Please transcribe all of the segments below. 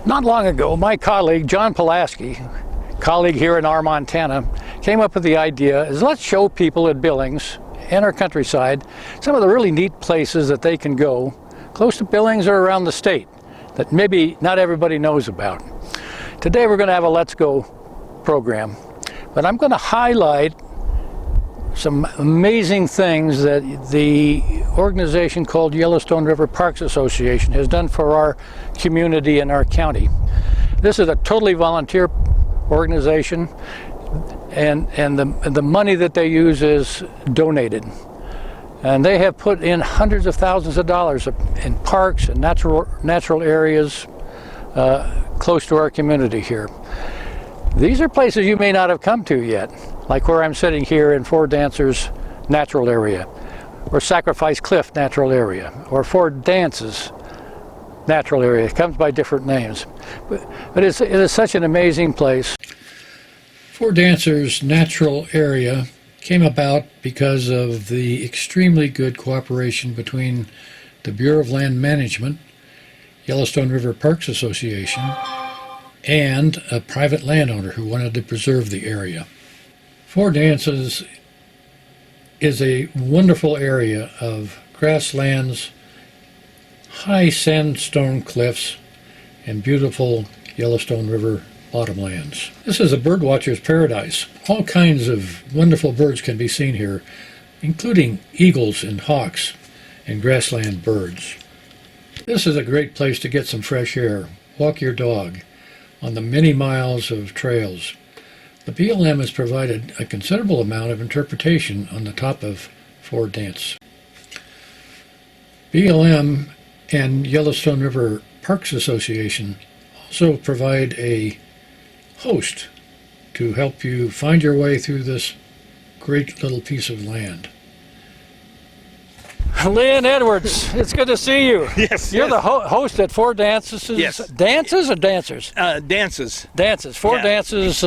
Not long ago, my colleague, John Pulaski, colleague here in our Montana, came up with the idea is let's show people at Billings and our countryside some of the really neat places that they can go close to Billings or around the state that maybe not everybody knows about. Today we're going to have a Let's Go program, but I'm going to highlight some amazing things that the organization called Yellowstone River Parks Association has done for our community and our county. This is a totally volunteer organization, and the money that they use is donated. And they have put in hundreds of thousands of dollars in parks and natural areas close to our community here. These are places you may not have come to yet, like where I'm sitting here in Four Dancers Natural Area, or Sacrifice Cliff Natural Area, or Four Dances Natural Area. It comes by different names. But it is such an amazing place. Four Dancers Natural Area came about because of the extremely good cooperation between the Bureau of Land Management, Yellowstone River Parks Association, and a private landowner who wanted to preserve the area. Four Dances is a wonderful area of grasslands, high sandstone cliffs, and beautiful Yellowstone River bottomlands. This is a birdwatcher's paradise. All kinds of wonderful birds can be seen here, including eagles and hawks and grassland birds. This is a great place to get some fresh air, walk your dog on the many miles of trails. The BLM has provided a considerable amount of interpretation on the top of Four Dance. BLM and Yellowstone River Parks Association also provide a host to help you find your way through this great little piece of land. Helen Edwards, it's good to see you. Yes. You're the host at Four Dances. Yes. Dances or dancers? Dances. Dances. Four Dances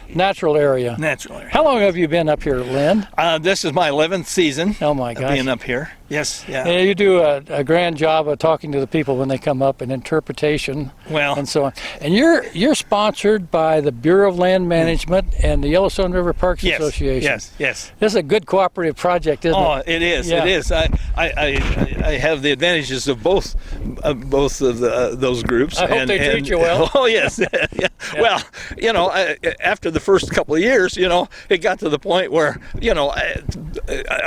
Natural Area. Natural area. How long have you been up here, Lynn? This is my 11th season. Oh my gosh. Being up here. Yes. Yeah. Yeah, you do a grand job of talking to the people when they come up and interpretation. Well. And so on. And you're sponsored by the Bureau of Land Management and the Yellowstone River Parks Association. Yes. This is a good cooperative project, isn't it? Oh, it is. Yeah. It is. I have the advantages of both of those groups. I hope they treat you well. Oh yes. Yeah. Well, after the first couple of years, it got to the point where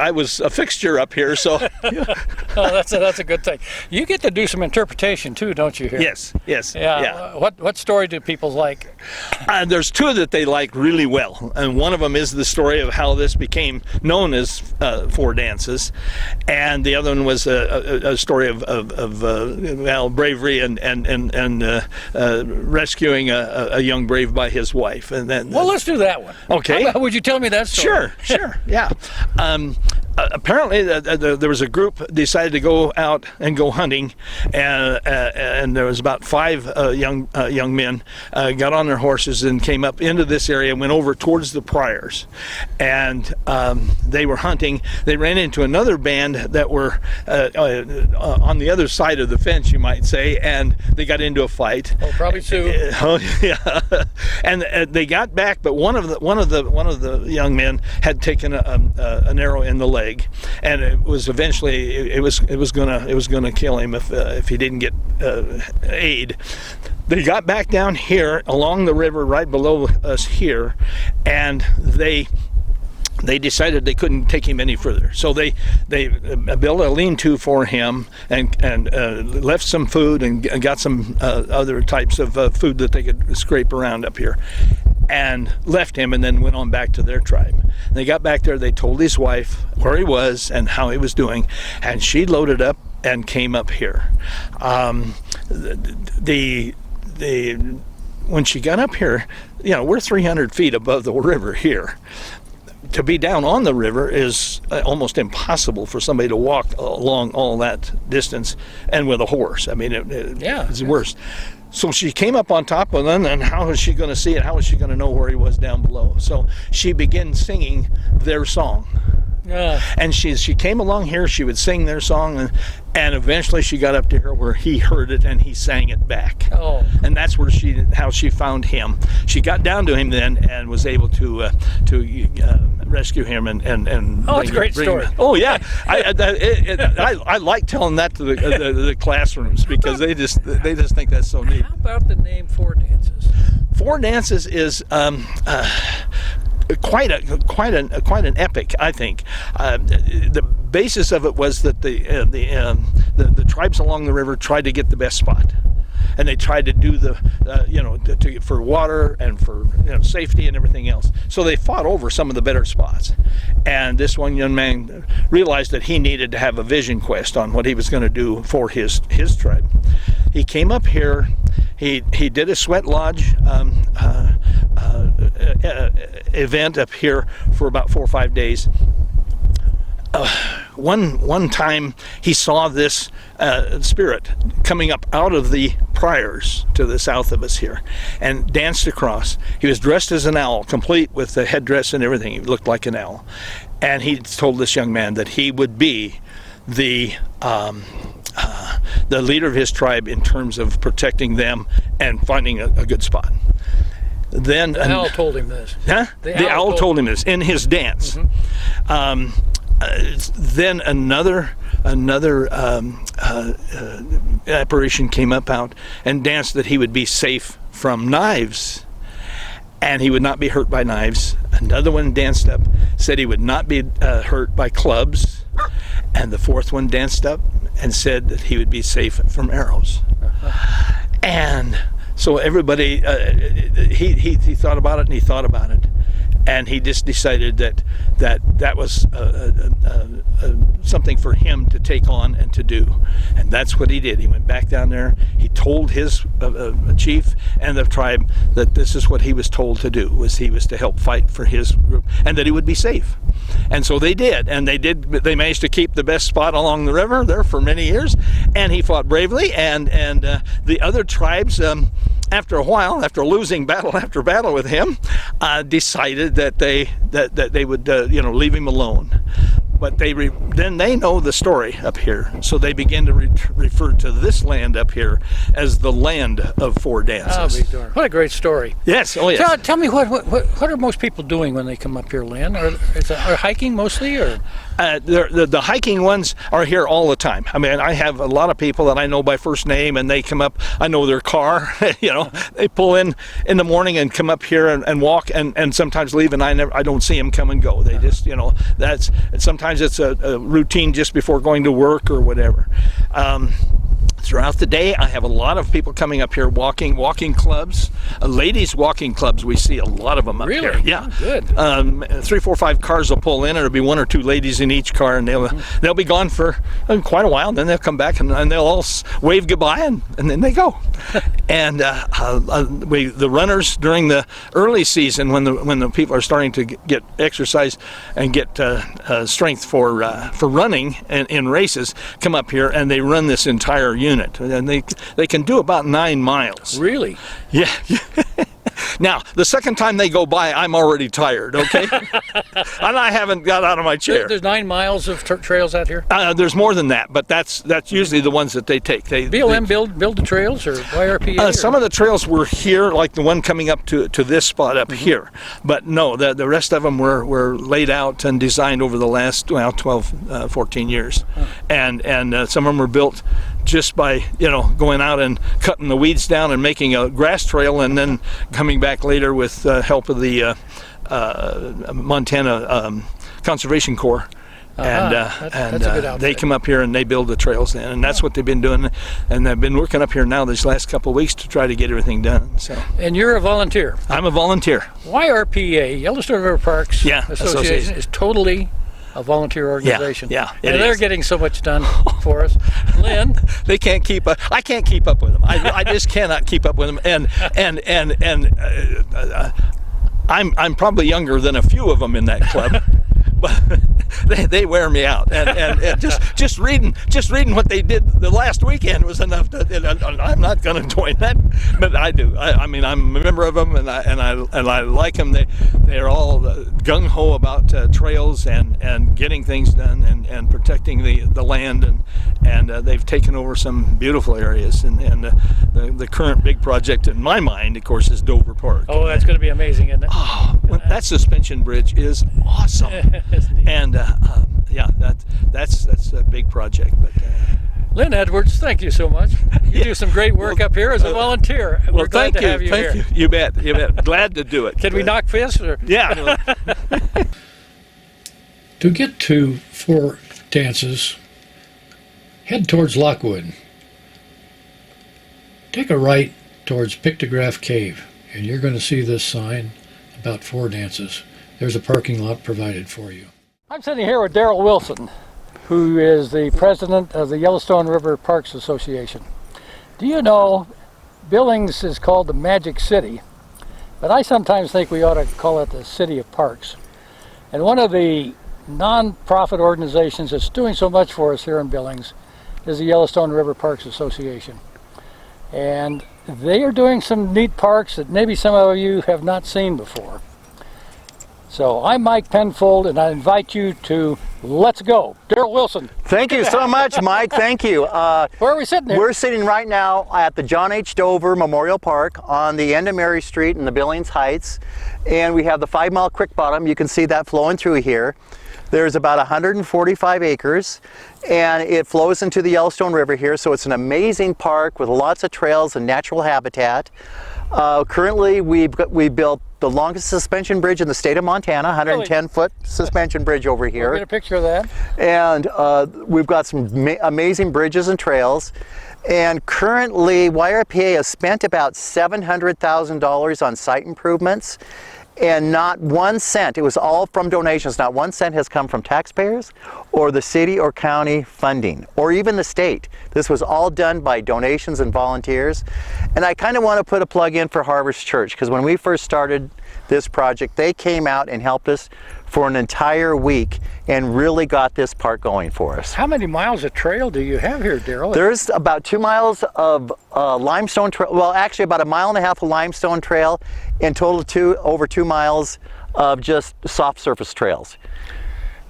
I was a fixture up here. So. Oh, that's a good thing. You get to do some interpretation too, don't you? Here. Yes. Yeah. What story do people like? There's two that they like really well, and one of them is the story of how this became known as Four Dances, and the other one was a story of bravery and rescuing a young brave by his wife. And then, well, let's do that one. Okay. Would you tell me that story? Sure. Yeah. Apparently, there was a group decided to go out and go hunting, and there was about five young men got on their horses and came up into this area and went over towards the Prairies, and they were hunting. They ran into another band that were on the other side of the fence, you might say, and they got into a fight. Oh, probably Sioux. Oh yeah, and they got back, but one of the young men had taken an arrow in the leg. And it was eventually it was gonna kill him if he didn't get aid. They got back down here along the river right below us here, and they decided they couldn't take him any further. So they built a lean-to for him and left some food and got some other types of food that they could scrape around up here, and left him, and then went on back to their tribe. They got back there, they told his wife where he was and how he was doing, and she loaded up and came up here. When she got up here, we're 300 feet above the river here. To be down on the river is almost impossible for somebody to walk along all that distance, and with a horse. I mean, it's worse. So she came up on top of them, and how was she going to see it? How was she going to know where he was down below? So she began singing their song. And she came along here. She would sing their song, and eventually she got up to here where he heard it and he sang it back. Oh. And that's where how she found him. She got down to him then and was able to rescue him and Oh, it's a great story. Oh yeah, I like telling that to the classrooms because they just think that's so neat. How about the name Four Dances? Four Dances is quite an epic, I think. The basis of it was that the tribes along the river tried to get the best spot, and they tried to do for water and for safety and everything else. So they fought over some of the better spots. And this one young man realized that he needed to have a vision quest on what he was going to do for his tribe. He came up here. He did a sweat lodge event up here for about 4 or 5 days. One time he saw this spirit coming up out of the prairies to the south of us here and danced across. He was dressed as an owl, complete with the headdress and everything. He looked like an owl. And he told this young man that he would be the leader of his tribe in terms of protecting them and finding a good spot. Then the owl told him this. Huh? The owl told him this in his dance. Mm-hmm. Then another apparition came out and danced that he would be safe from knives, and he would not be hurt by knives. Another one danced up, said he would not be hurt by clubs, and the fourth one danced up and said that he would be safe from arrows. And so everybody, he thought about it and he thought about it, and he just decided that was something for him to take on and to do, and that's what he did. He went back down there. He told his chief and the tribe that this is what he was told to do. He was to help fight for his group, and that he would be safe. And so they did, and they managed to keep the best spot along the river there for many years. And he fought bravely, and the other tribes, after a while, after losing battle after battle with him, decided that they would leave him alone. But then they know the story up here, so they begin to refer to this land up here as the land of Four Dances. Oh, what a great story! Yes, oh yes. Tell me what are most people doing when they come up here, Lynn? Are hiking mostly, or? The hiking ones are here all the time. I mean, I have a lot of people that I know by first name, and they come up. I know their car. They pull in the morning and come up here and walk, and sometimes leave, and I don't see them come and go. They just that's sometimes it's a routine just before going to work or whatever. Throughout the day, I have a lot of people coming up here walking clubs, ladies walking clubs. We see a lot of them up here. Yeah, oh, good. 3, 4, 5 cars will pull in, and there'll be 1 or 2 ladies in each car, and they'll be gone for quite a while. And then they'll come back and they'll all wave goodbye, and then they go. And the runners during the early season, when the people are starting to get exercise and get strength for running in races, come up here and they run this entire unit. And they can do about 9 miles. Really? Yeah. Now, the second time they go by, I'm already tired, okay? And I haven't got out of my chair. There's 9 miles of trails out here? There's more than that, but that's usually the ones that they take. BLM build the trails, or YRPA? Some of the trails were here, like the one coming up to this spot up here. But no, the rest of them were laid out and designed over the last 12, 14 years. And some of them were built just by going out and cutting the weeds down and making a grass trail, and then coming back later with help of the Montana Conservation Corps. That's a good outfit. They come up here and they build the trails in, and that's what they've been doing. And they've been working up here now these last couple of weeks to try to get everything done. So. And you're a volunteer? I'm a volunteer. YRPA, Yellowstone River Parks Association, is totally a volunteer organization. Yeah, and they're getting so much done for us. Lynn, they can't keep up. I can't keep up with them. I just cannot keep up with them. And I'm probably younger than a few of them in that club. But they wear me out, and just reading what they did the last weekend was enough to. I'm not going to join that, but I do. I mean, I'm a member of them, and I like them. They're all gung ho about trails and getting things done and protecting the land, and they've taken over some beautiful areas, and the current big project in my mind, of course, is Dover Park. Oh, that's going to be amazing, isn't it? Oh, that suspension bridge is awesome. And yeah, that's a big project. But Helen Edwards, thank you so much. You do some great work up here as a volunteer. Well, We're glad to have you here. Thank you. You bet. Glad to do it. Can we knock fists? Or? Yeah. To get to 4 dances, head towards Lockwood. Take a right towards Pictograph Cave, and you're going to see this sign about 4 dances. There's a parking lot provided for you. I'm sitting here with Daryl Wilson, who is the president of the Yellowstone River Parks Association. Do you know Billings is called the Magic City, but I sometimes think we ought to call it the City of Parks. And one of the non-profit organizations that's doing so much for us here in Billings is the Yellowstone River Parks Association. And they are doing some neat parks that maybe some of you have not seen before. So I'm Mike Penfold, and I invite you to Let's Go. Daryl Wilson. Thank you so much, Mike. Thank you. Where are we sitting here? We're sitting right now at the John H. Dover Memorial Park on the end of Mary Street in the Billings Heights. And we have the 5 Mile Creek bottom. You can see that flowing through here. There's about 145 acres, and it flows into the Yellowstone River here, so it's an amazing park with lots of trails and natural habitat. Currently, we built the longest suspension bridge in the state of Montana, 110-foot suspension bridge over here. We'll get a picture of that. And we've got some amazing bridges and trails. And currently, YRPA has spent about $700,000 on site improvements. And not 1 cent, it was all from donations, not 1 cent has come from taxpayers or the city or county funding or even the state. This was all done by donations and volunteers. And I kind of want to put a plug in for Harvest Church, because when we first started this project, they came out and helped us for an entire week and really got this park going for us. How many miles of trail do you have here, Daryl? There's about 2 miles of limestone trail, well actually about 1.5 miles of limestone trail, in total over 2 miles of just soft surface trails.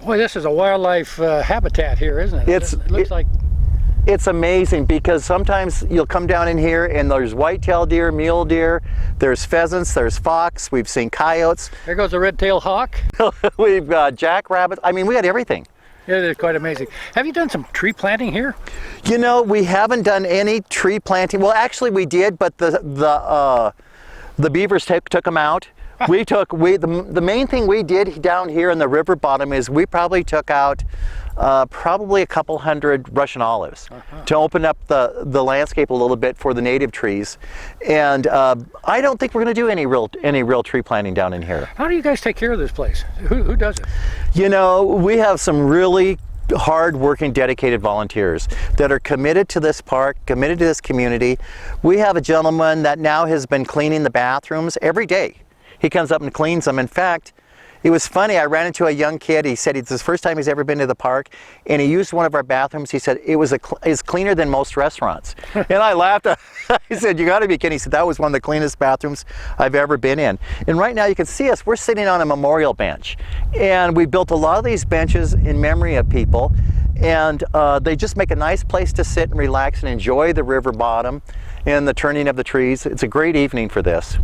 Boy, this is a wildlife habitat here, isn't it? It looks like... It's amazing, because sometimes you'll come down in here and there's white-tailed deer, mule deer, there's pheasants, there's fox, we've seen coyotes. There goes a red-tailed hawk. We've got jackrabbits. I mean, we had everything. It is quite amazing. Have you done some tree planting here? You know, we haven't done any tree planting. Well, actually we did, but the beavers took them out. The main thing we did down here in the river bottom is we probably took out probably a couple hundred Russian olives to open up the landscape a little bit for the native trees. And I don't think we're going to do any real tree planting down in here. How do you guys take care of this place? Who does it? You know, we have some really hard-working, dedicated volunteers that are committed to this park, committed to this community. We have a gentleman that now has been cleaning the bathrooms every day. He comes up and cleans them. In fact, it was funny, I ran into a young kid. He said it's the first time he's ever been to the park, and he used one of our bathrooms. He said it's cleaner than most restaurants. And I laughed. I said, you got to be kidding. He said, that was one of the cleanest bathrooms I've ever been in. And right now you can see us, we're sitting on a memorial bench. And we built a lot of these benches in memory of people. And they just make a nice place to sit and relax and enjoy the river bottom and the turning of the trees. It's a great evening for this.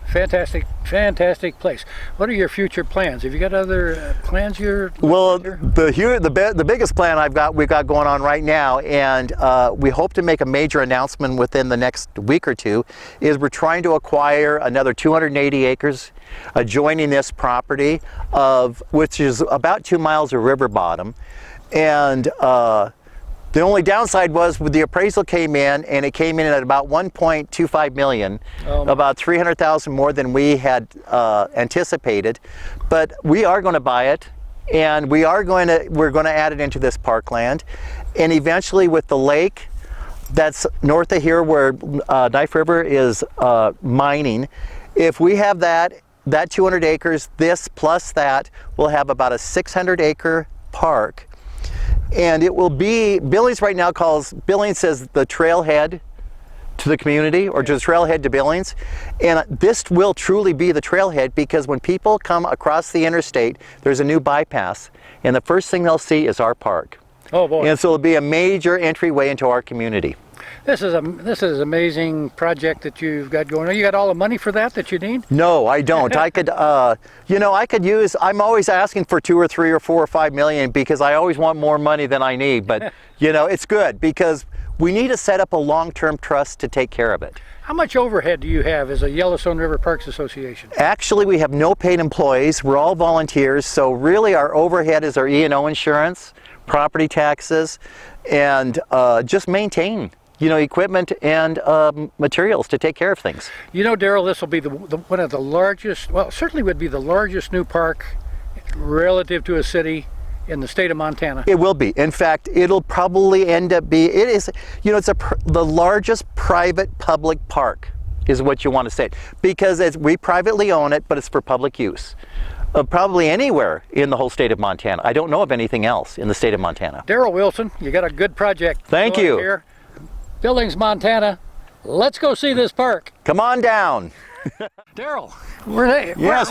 Fantastic, fantastic place. What are your future plans? Have you got other plans you're Well, the biggest plan we've got going on right now, and we hope to make a major announcement within the next week or two, is we're trying to acquire another 280 acres adjoining this property, which is about 2 miles of river bottom. And the only downside was when the appraisal came in, and it came in at about 1.25 million, about 300,000 more than we had anticipated. But we are going to buy it, and we're going to add it into this parkland. And eventually, with the lake that's north of here where Knife River is mining, if we have that 200 acres, this plus that, we'll have about a 600 acre park, and it will be, Billings right now Billings says the trailhead to the community, or just trailhead to Billings, and this will truly be the trailhead, because when people come across the interstate, there's a new bypass, and the first thing they'll see is our park. Oh boy! And so it'll be a major entryway into our community. This is an amazing project that you've got going on. You got all the money for that you need? No, I don't. I could, you know, I could use. I'm always asking for 2 or 3 or 4 or 5 million, because I always want more money than I need. But you know, it's good because we need to set up a long-term trust to take care of it. How much overhead do you have as a Yellowstone River Parks Association? Actually, we have no paid employees. We're all volunteers. So really our overhead is our E&O insurance, property taxes, and just maintain, you know, equipment and materials to take care of things. You know, Daryl, this will be one of the largest, well, certainly would be the largest new park relative to a city in the state of Montana. It will be. In fact, it'll probably end up it is, you know, it's the largest private public park is what you want to say, because we privately own it, but it's for public use. Probably anywhere in the whole state of Montana. I don't know of anything else in the state of Montana. Daryl Wilson, you got a good project. Thank you. Here. Billings, Montana. Let's go see this park. Come on down. Daryl,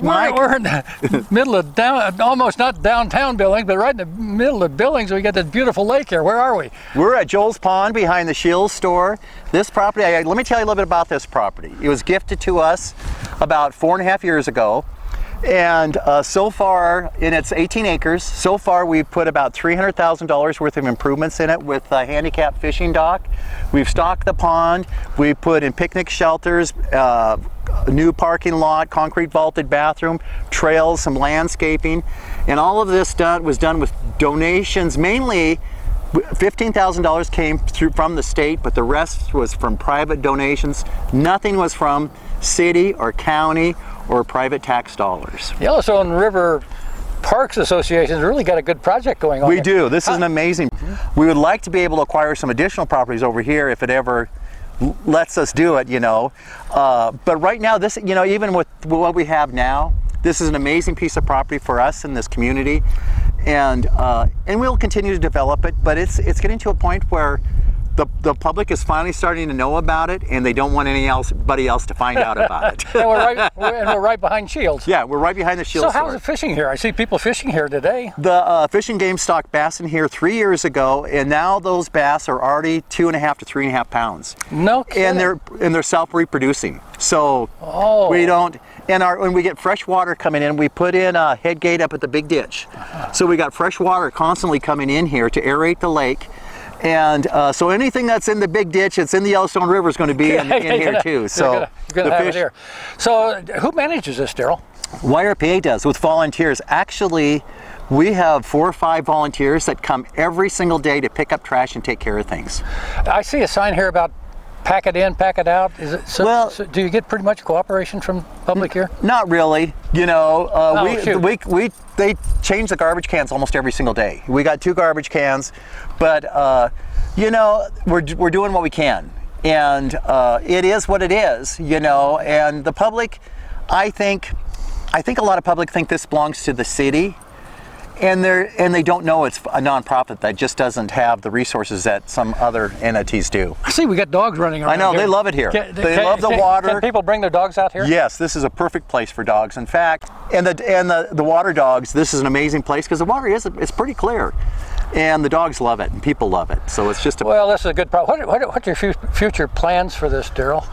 Mike. We're in the middle of almost not downtown Billings, but right in the middle of Billings. We got this beautiful lake here. Where are we? We're at Joel's Pond behind the Shields store. This property, let me tell you a little bit about this property. It was gifted to us about 4.5 years ago. And so far, and it's 18 acres, so far we've put about $300,000 worth of improvements in it with a handicap fishing dock. We've stocked the pond, we put in picnic shelters, a new parking lot, concrete vaulted bathroom, trails, some landscaping, and all of this was done with donations. Mainly $15,000 came from the state, but the rest was from private donations. Nothing was from city or county or private tax dollars. Yellowstone River Parks Association has really got a good project going on. We do. This is an amazing. We would like to be able to acquire some additional properties over here if it ever lets us do it, you know. But right now, this, you know, even with what we have now, this is an amazing piece of property for us in this community, and we'll continue to develop it. But it's getting to a point where the public is finally starting to know about it, and they don't want anybody else to find out about it. And we're right behind Shields. Yeah, we're right behind the Shields. So how's the fishing here? I see people fishing here today. The fishing game stocked bass in here 3 years ago, and now those bass are already 2.5 to 3.5 pounds. No kidding. And they're self-reproducing. So we don't. And when we get fresh water coming in, we put in a head gate up at the big ditch. So we got fresh water constantly coming in here to aerate the lake. And so anything that's in the big ditch, it's in the Yellowstone River, is going to be in here too. So you're gonna have it here. So who manages this, Daryl? YRPA does with volunteers. Actually, we have 4 or 5 volunteers that come every single day to pick up trash and take care of things. I see a sign here about pack it in, pack it out. Is it so do you get pretty much cooperation from public here? Not really. You know, they change the garbage cans almost every single day. We got 2 garbage cans, but you know, we're doing what we can, and it is what it is. You know, and the public, I think a lot of public think this belongs to the city. And they don't know it's a nonprofit that just doesn't have the resources that some other entities do. I see we got dogs running around. I know, here. they love it here. They love the water. Can people bring their dogs out here? Yes, this is a perfect place for dogs. In fact, and the water dogs, this is an amazing place because the water it's pretty clear. And the dogs love it, and people love it. So it's just well, this is a good problem. What's your future plans for this, Daryl?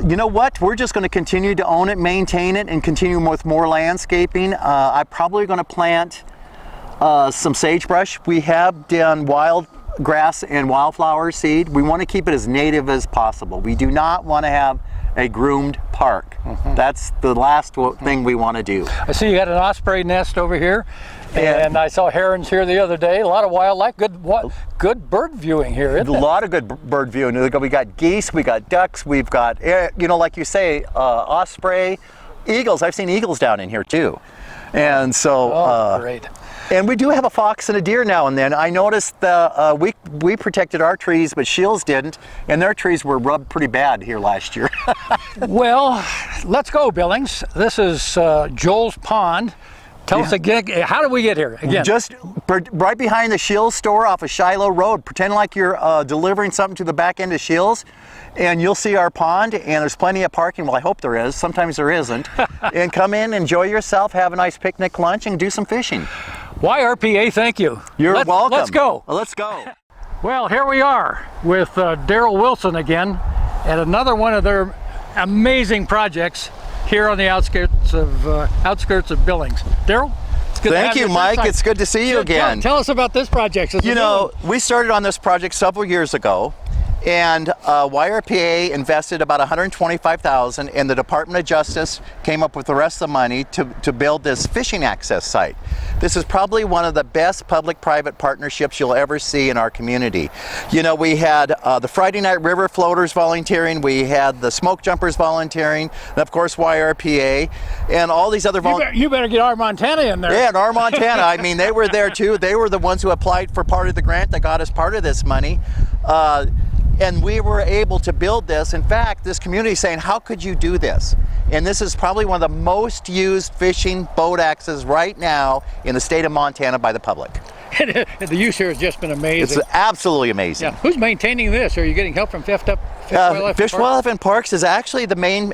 You know what? We're just going to continue to own it, maintain it, and continue with more landscaping. I'm probably going to plant some sagebrush. We have done wild grass and wildflower seed. We want to keep it as native as possible. We do not want to have a groomed park. That's the last thing we want to do. I see you got an osprey nest over here, and I saw herons here the other day. A lot of wildlife, good bird viewing here, isn't it? A lot of good bird viewing. We got geese, we got ducks, we've got, you know, like you say, osprey, eagles. I've seen eagles down in here too. And so, great. And we do have a fox and a deer now and then. I noticed we protected our trees, but Shields didn't, and their trees were rubbed pretty bad here last year. Well, let's go, Billings. This is Joel's Pond. Tell us again, how did we get here? Again. Just right behind the Shields store off of Shiloh Road. Pretend like you're delivering something to the back end of Shields, and you'll see our pond, and there's plenty of parking. Well, I hope there is. Sometimes there isn't. And come in, enjoy yourself, have a nice picnic lunch, and do some fishing. YRPA, thank you. You're welcome. Let's go. Let's go. Well, here we are with Daryl Wilson again at another one of their amazing projects here on the outskirts of Billings. Daryl, it's good to have Thank you, Mike. It's good to see you again. Tell us about this project. You know, we started on this project several years ago, and YRPA invested about $125,000, and the Department of Justice came up with the rest of the money to build this fishing access site. This is probably one of the best public-private partnerships you'll ever see in our community. You know, we had the Friday Night River Floaters volunteering, we had the Smoke Jumpers volunteering, and of course YRPA, and all these other volunteers. You better get our Montana in there. Yeah, and our Montana. I mean, they were there too. They were the ones who applied for part of the grant that got us part of this money. And we were able to build this. In fact, this community is saying, how could you do this? And this is probably one of the most used fishing boat accesses right now in the state of Montana by the public. The use here has just been amazing. It's absolutely amazing. Yeah. Who's maintaining this? Are you getting help from Fish, Wildlife, and Parks is actually the main.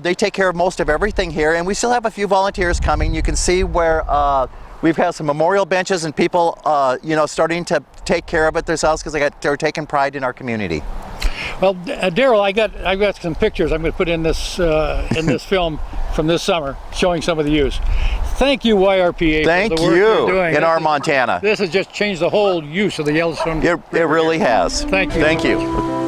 They take care of most of everything here, and we still have a few volunteers coming. You can see where we've had some memorial benches and people, you know, starting to take care of it themselves because they're taking pride in our community. Well, Daryl, I've got some pictures I'm going to put in this film from this summer showing some of the use. Thank you, YRPA. Thank for the work you're doing. in our Montana. This has just changed the whole use of the Yellowstone. It really has. Thank you. Thank you.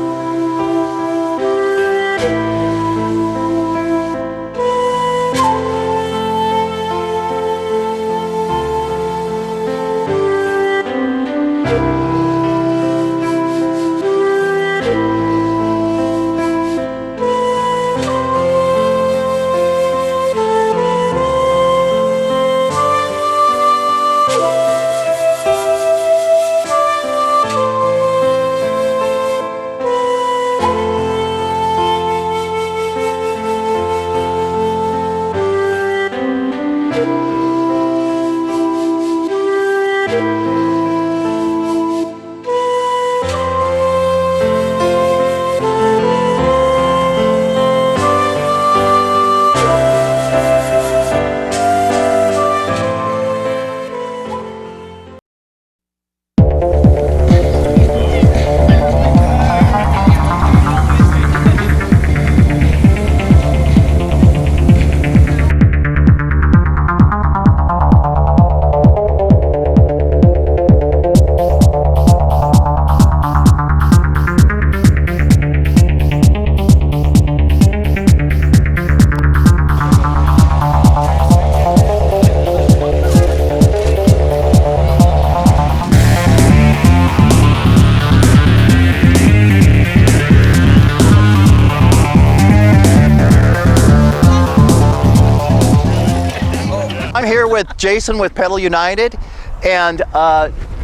I'm here with Jason with Pedal United, and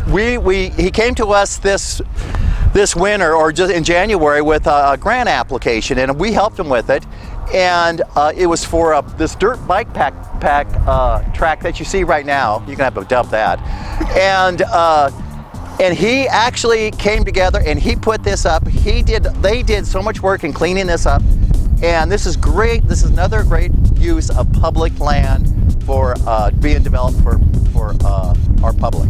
he came to us this winter, or just in January, with a grant application, and we helped him with it. And it was for this dirt bike pack track that you see right now. You're gonna have to dump that. And he actually came together and he put this up. They did so much work in cleaning this up, and this is great. This is another great use of public land for being developed for our public.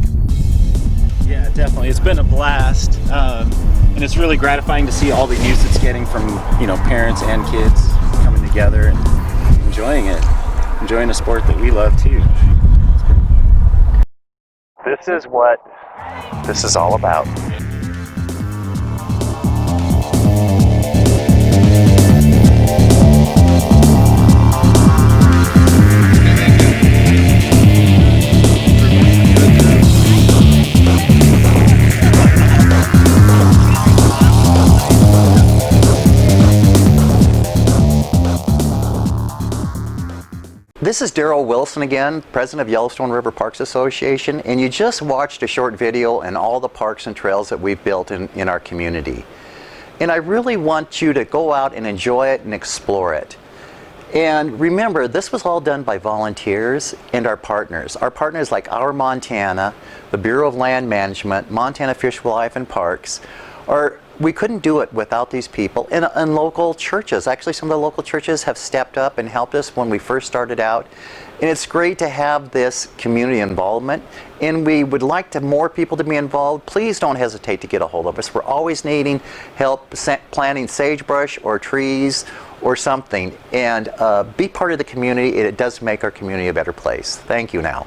Yeah, definitely. It's been a blast, and it's really gratifying to see all the use it's getting from, you know, parents and kids coming together and enjoying a sport that we love too. This is what this is all about. This is Daryl Wilson again, president of Yellowstone River Parks Association, and you just watched a short video on all the parks and trails that we've built in our community. And I really want you to go out and enjoy it and explore it. And remember, this was all done by volunteers and our partners. Our partners like Our Montana, the Bureau of Land Management, Montana Fish, Wildlife and Parks, we couldn't do it without these people. And local churches, actually some of the local churches have stepped up and helped us when we first started out. And it's great to have this community involvement. And we would like more people to be involved. Please don't hesitate to get a hold of us. We're always needing help planting sagebrush or trees or something. And be part of the community. It does make our community a better place. Thank you now.